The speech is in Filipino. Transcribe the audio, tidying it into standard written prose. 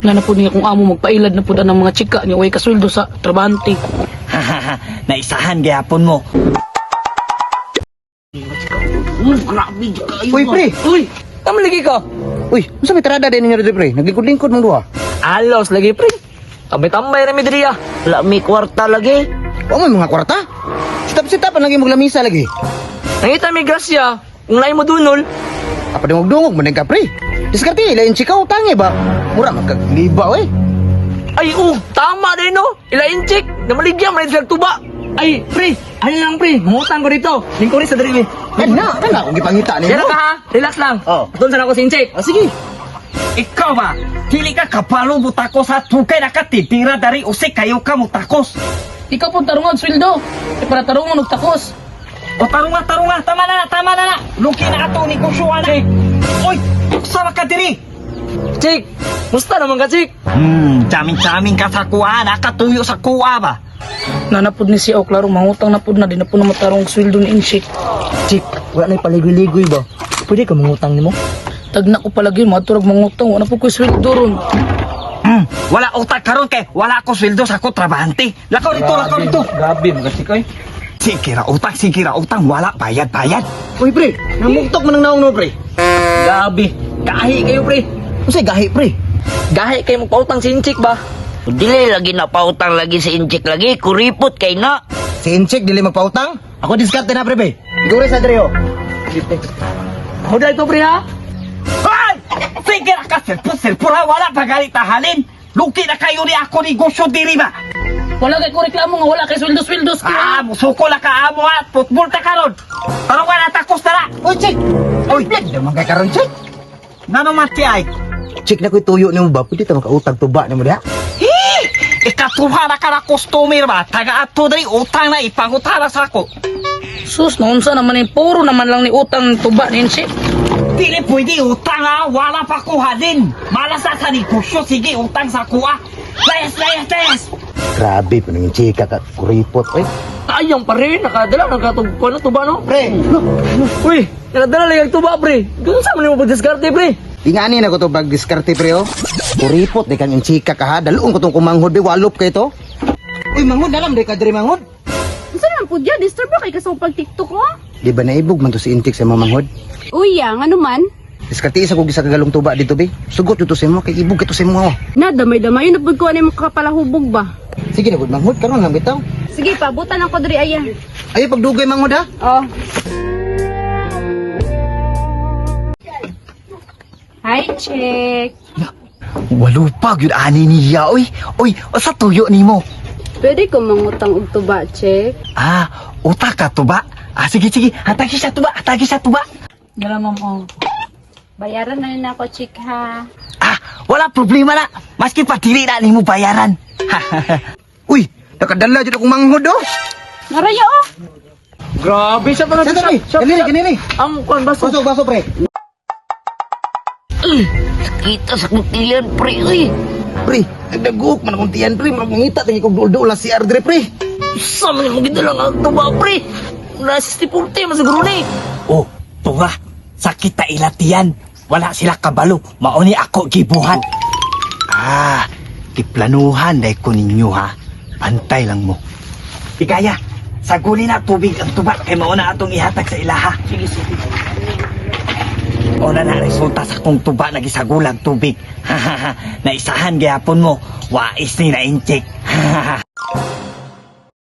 Wala na po niya kung amo magpailad na po ng mga chika niya way kasweldo sa trabante. Naisahan gyapon mo. Grabe kayo. Uy, pre! Uy, tama lagi ka. Uy, unsa may tarada din ninyo dito, pre? Naglingkod-lingkod mong duha. Alos lagi pre. Tambay-tambay rami diri ah. Wala may kwarta lagi. O may mga kwarta? Sitap-sitapan lagi maglamisa lagi. Nangita may grasya. Kung lain mo dunol. Apa din magdungog maning ka, pre? Diskarte, ilayin chika utangi ba? Mura magkagliba, eh. Ay, tama din no. Ilain chick. Namaligyan, may silang tuba. Ay, pre, ano lang pre, mangutang ko dito. Lingkuri sa diri. Kana akong gipangita Pero ninyo. ka ha, relax lang. Oh. Doon sana ako sin chick. Ah, sige. Ikaw ba? Dili ka kapalo mo takos ha. Tukay na ka titira dari usik kayo ka mo takos. Ikaw po tarungan sweldo. Para tarungan og takos. O tarunga. Tama na. Luki na ato ni Kusyuan. Oy, sama ka diri. Chick, musta naman ka chick? Jamin ka sa kuha. Nakatuyo sa kuha ba? Nanapod ni si klaro mangutang na pud na di na po na matarong sweldo ni Inchik. Chik, wala na paligoy-ligoy ba? Pwede ka mangutang nimo? Tagna ko palagi maturag mangutang wala po ko sweldo ron. Wala utak karon kay wala ko sweldo sa ko trabahante. Lakaw dito. Grabe, magasik ay. Sige ra utang, wala bayad. Uy, pre, namugtok man ang naong no, pre. Gabi, gahi kayo pre. Unsay gahi, pre? Gahi kayo magpautang si Inchik ba? Dili lagi na pautang lagi si Inchik lagi, kuripot kay na. Si Inchik dili magpautang? Ako diskarte na, pre, be. Igure sa Adreo. Hoda ito pre ha? Ay! Sige ra ka serpura wala pagalit tahalin. Luki na kayo ni ako negosyo diri ba? Wala kay ko reklamo nga wala kay sweldo Musuko la ka amo at football ta karon. Tarong ka na takos tara. Uy, Chik! Oy, Daman kay karon, Chik. nano mati ay? Chik na ko'y tuyo nimo ba? Pwede ta makautang tuba nimo diha? Ikatuha na ka na customer ba? Taga ato diri utang na ipangutara sa ako. Sus, naunsa naman yung puro naman lang ni utang tuba ni Inchik. Dili pwede utang ha, wala pa kuha din. Malasa sa negosyo, sige utang sa kuha. Layas. Grabe, panangin chika ka, kuripot, eh. Ayang pa rin, nakadala, nakatugpo na tuba no? Pre, Uy, nakadala lang yung tuba pre. Doon sa man mo pag-diskarte pre. ingani na ko to bag diskarte, pre, oh. Kuripot, di kang inchika ka, ha. Daluon ko tong kumanghod, be, walop kay to. Uy, manghod, alam, di ka diri manghod. Saan naman po dyan? Disturb ba kay kasong pag-tiktok mo? Di ba naibog man to si Intik sa mga manghod? Uy, ano man? Diskarte isa ko gisa kagalong tuba dito, be. Sugot dito sa mo, kay ibog kito sa mo, oh. Na, damay-damay. Yun, napod ko ano yung makapalahubog ba? Sige na, good manghod, karon lang bitaw. Sige pa, butan ako diri ayan. Ay, pagdugay manghod, ha. Oh. Hi, chick. Walo pa, yun ani niya, oy. Oy, sa tuyo ni mo. Pwede ko mangutang og tuba, chick. Utak ka to ba? Sige. Hatagi sa tuba. Gala ma'am oh. Bayaran na rin ako, chick, ha? Wala problema na. Maski pa dili na nimo bayaran. Uy, nakadala dito akong manghod, oh. Naraya, oh. Grabe siya pa Saan tabi? Kanini. Ang kwan baso. Baso, pre. Kita sa kutilan pre, uy. Pre, nagdagok, manakuntian, pre. Mangita, tingin kong dul-dul lang si Ardre, pre. Sama niyo mo gidala nga tuba pre. Nasisti pulte masiguro ni. Oh, tuwa. Sakit ta ilatiyan. Wala sila kabalo. Mauni ako gibuhat. Kiplanuhan dahil ko ninyo ha. Pantay lang mo. Ikaya, saguli na tubig ang tuba kay mauna atong ihatag sa ilaha. Sige. Una na resulta sa kong tuba nagisagulang tubig. Naisahan gayapon mo. Wais ni na inchik.